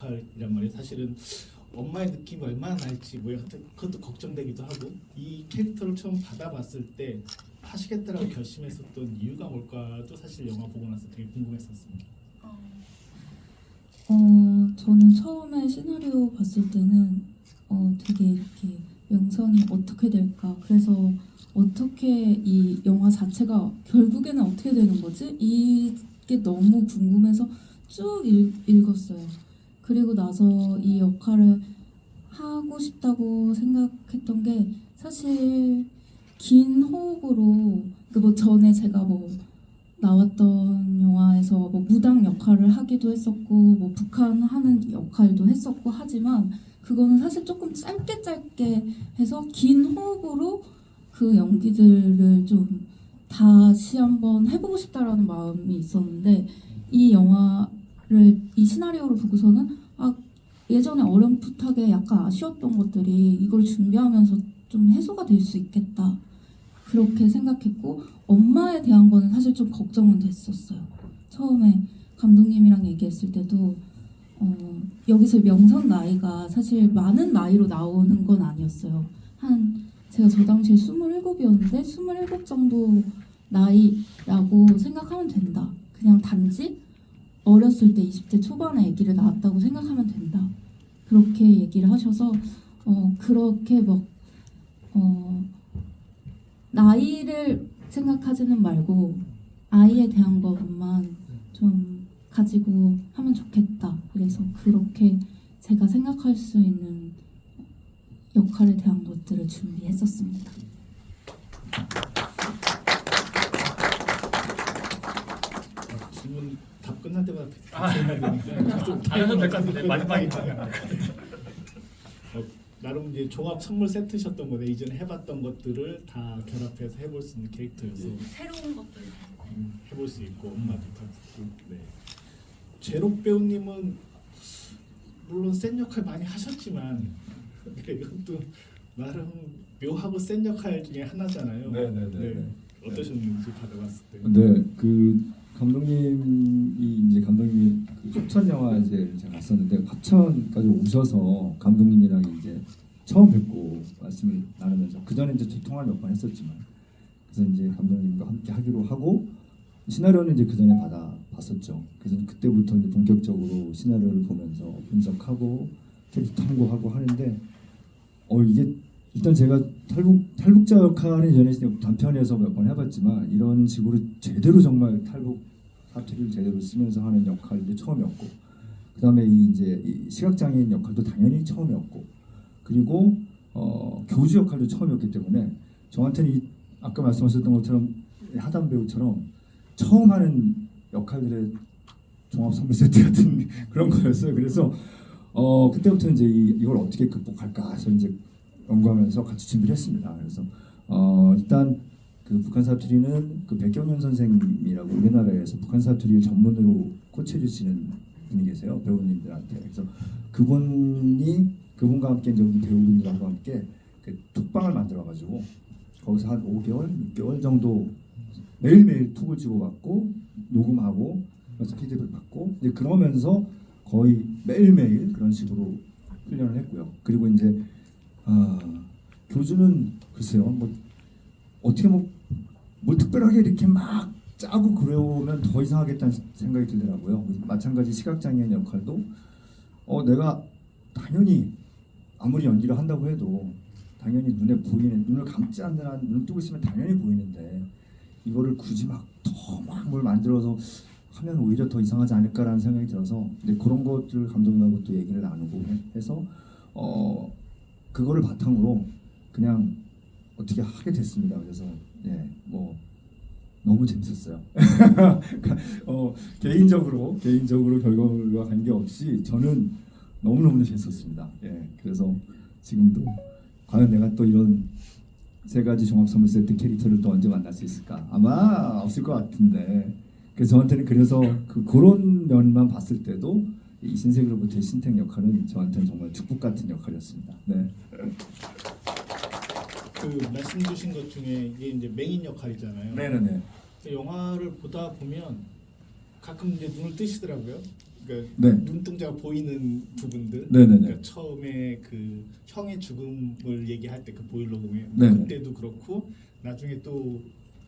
이란 말이에요. 사실은 엄마의 느낌이 얼마나 날지 뭐 그것도 걱정되기도 하고 이 캐릭터를 처음 받아봤을 때 하시겠다라고 결심했었던 이유가 뭘까도 사실 영화 보고 나서 되게 궁금했었습니다. 저는 처음에 시나리오 봤을 때는 되게 이렇게 명성이 어떻게 될까, 그래서 어떻게 이 영화 자체가 결국에는 어떻게 되는 거지? 이게 너무 궁금해서 쭉 읽었어요. 그리고 나서 이 역할을 하고 싶다고 생각했던 게 사실 긴 호흡으로 뭐 전에 제가 뭐 나왔던 영화에서 뭐 무당 역할을 하기도 했었고 뭐 북한 하는 역할도 했었고 하지만 그거는 사실 조금 짧게 해서 긴 호흡으로 그 연기들을 좀 다시 한번 해보고 싶다라는 마음이 있었는데 이 영화를 이 시나리오를 보고서는 예전에 어렴풋하게 약간 아쉬웠던 것들이 이걸 준비하면서 좀 해소가 될 수 있겠다 그렇게 생각했고, 엄마에 대한 거는 사실 좀 걱정은 됐었어요. 처음에 감독님이랑 얘기했을 때도 여기서 명선 나이가 사실 많은 나이로 나오는 건 아니었어요. 제가 저 당시에 27이었는데 27 정도 나이라고 생각하면 된다. 그냥 단지 어렸을 때 20대 초반에 아기를 낳았다고 생각하면 된다. 그렇게 얘기를 하셔서 그렇게 나이를 생각하지는 말고 아이에 대한 것만 좀 가지고 하면 좋겠다. 그래서 그렇게 제가 생각할 수 있는 역할에 대한 것들을 준비했었습니다. 질문 답 끝날 때마다 생각되니까 좀 안 해도 될 것 같은데 마지막에 나름 이제 종합 선물 세트셨던 거네. 이전에 해봤던 것들을 다 결합해서 해볼 수 있는 캐릭터여서 새로운 것들 해볼 수 있고 엄마도 다 듣고. 네. 제록 배우님은 물론 센 역할 많이 하셨지만 이것도 나름 묘하고 센 역할 중에 하나잖아요. 네네네. 어떠셨는지 받아봤을 때. 네, 그 감독님이 그 합천 영화제를 제가 갔었는데 합천까지 오셔서 감독님이랑 이제 처음 뵙고 말씀을 나누면서 그 전에 이제 통화를 몇 번 했었지만 그래서 이제 감독님과 함께 하기로 하고 시나리오는 이제 그 전에 받아봤었죠. 그래서 그때부터 이제 본격적으로 시나리오를 보면서 분석하고 캐릭터 탐구하고 하는데 이게 일단 제가 탈북자 역할은 전에 단편에서 몇 번 해봤지만 이런 식으로 제대로 정말 탈북 사투리를 제대로 쓰면서 하는 역할도 처음이었고, 그 다음에 이 시각장애인 역할도 당연히 처음이었고, 그리고 교주 역할도 처음이었기 때문에 저한테는 아까 말씀하셨던 것처럼 하단 배우처럼 처음 하는 역할들의 종합 선물 세트 같은 그런 거였어요. 그래서 그때부터 이제 이걸 어떻게 극복할까 해서 이제 연구하면서 같이 준비를 했습니다. 그래서 일단 그 북한 사투리는 그 백경현 선생님이라고 우리나라에서 북한 사투리를 전문으로 코치해 주시는 분이 계세요, 배우님들한테. 그래서 그분과 함께 이제 우리 배우분들하고 함께 그 톡방을 만들어가지고 거기서 한 5개월, 6개월 정도 매일매일 톡을 주고받고 녹음하고 그래서 피드백을 받고 이제 그러면서 거의 매일매일 그런 식으로 훈련을 했고요. 그리고 이제 교주는 글쎄요, 뭐 어떻게 뭘 특별하게 이렇게 막 짜고 그러면 더 이상하겠다는 생각이 들더라고요. 마찬가지 시각장애인 역할도 내가 당연히 아무리 연기를 한다고 해도 당연히 눈에 보이는, 눈을 감지 않는 한 눈 뜨고 있으면 당연히 보이는데 이거를 굳이 막 더 막 뭘 만들어서 하면 오히려 더 이상하지 않을까라는 생각이 들어서 이제 그런 것들을 감독님하고 또 얘기를 나누고 해서 그거를 바탕으로 그냥 어떻게 하게 됐습니다. 그래서 뭐 너무 재밌었어요. 개인적으로 결과물과 관계없이 저는 너무너무 재밌었습니다. 그래서 지금도 과연 내가 또 이런 세 가지 종합 선물 세트 캐릭터를 또 언제 만날 수 있을까? 아마 없을 것 같은데. 그래서 저한테는 그런 면만 봤을 때도 이 신세계로부터의 신택 역할은 저한테는 정말 축복 같은 역할이었습니다. 네. 그 말씀 주신 것 중에 이게 이제 맹인 역할이잖아요. 네네네. 영화를 보다 보면 가끔 이제 눈을 뜨시더라고요. 그러니까 네. 눈동자가 보이는 부분들. 네네네. 그러니까 처음에 그 형의 죽음을 얘기할 때 그 보일러 공에 네네. 그때도 그렇고 나중에 또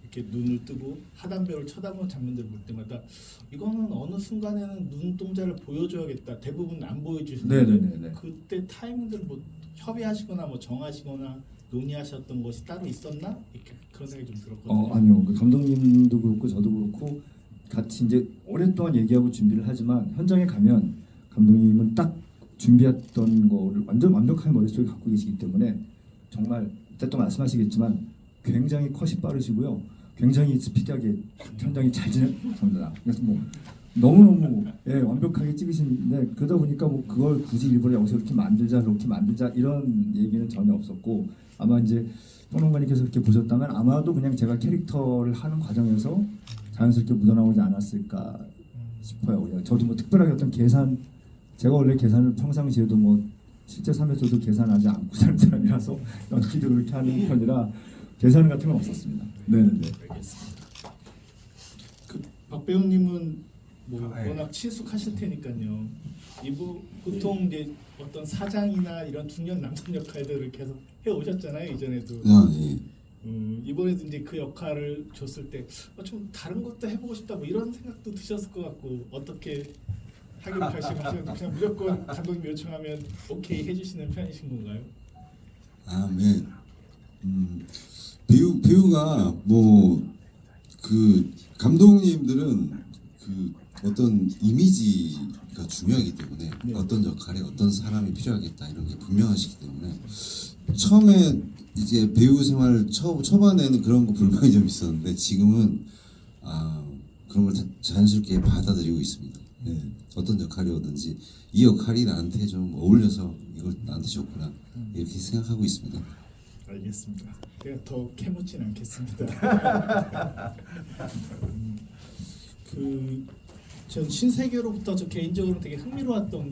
이렇게 눈을 뜨고 하단별을 쳐다보는 장면들을 볼 때마다 이거는 어느 순간에는 눈동자를 보여줘야겠다. 대부분 안 보여주시는데 네네네네. 그때 타이밍들 뭐 협의하시거나 뭐 정하시거나 논의하셨던 것이 따로 있었나? 이렇게 그런 생각이 좀 들었거든요. 아니요. 그 감독님도 그렇고 저도 그렇고 같이 이제 오랫동안 얘기하고 준비를 하지만 현장에 가면 감독님은 딱 준비했던 거를 완전 완벽한 머릿속에 갖고 계시기 때문에 정말 이따 또 말씀하시겠지만 굉장히 컷이 빠르시고요. 굉장히 스피디하게 현장이 잘 진행합니다. 그래서 뭐 너무너무 완벽하게 찍으시는데 그러다 보니까 뭐 그걸 굳이 일부러 여기서 이렇게 만들자 저렇게 만들자 이런 얘기는 전혀 없었고 아마 이제 평론가님께서 그렇게 보셨다면 아마도 그냥 제가 캐릭터를 하는 과정에서 자연스럽게 묻어나오지 않았을까 싶어요. 그냥 저도 뭐 특별하게 어떤 계산 제가 원래 계산을 평상시에도 뭐 실제 삶에서도 계산하지 않고 사는 사람이라서 연기도 그렇게 하는 편이라 계산 같은 건 없었습니다. 네네네. 알겠습니다. 박 배우님은 뭐 아, 예. 워낙 친숙하실 테니까요. 이부 보통 이제 어떤 사장이나 이런 중년 남성 역할들을 계속 해 오셨잖아요 이전에도. 예. 이번에도 이제 그 역할을 줬을 때 좀 다른 것도 해보고 싶다 뭐 이런 생각도 드셨을 것 같고 어떻게 하길 결심하셨는지 그냥 무조건 감독님 요청하면 오케이 해주시는 편이신 건가요? 네. 배우가 뭐 그 감독님들은 그 어떤 이미지가 중요하기 때문에 네. 어떤 역할에 어떤 사람이 필요하겠다 이런 게 분명하시기 때문에 처음에 이제 배우 생활 초반에는 그런 거 불만이 좀 있었는데 지금은 그런 걸 자연스럽게 받아들이고 있습니다. 예. 어떤 역할이 오든지 이 역할이 나한테 좀 어울려서 이걸 나한테 줬구나 이렇게 생각하고 있습니다. 알겠습니다. 제가 더 캐묻진 않겠습니다. 전 신세계로부터 저 개인적으로 되게 흥미로웠던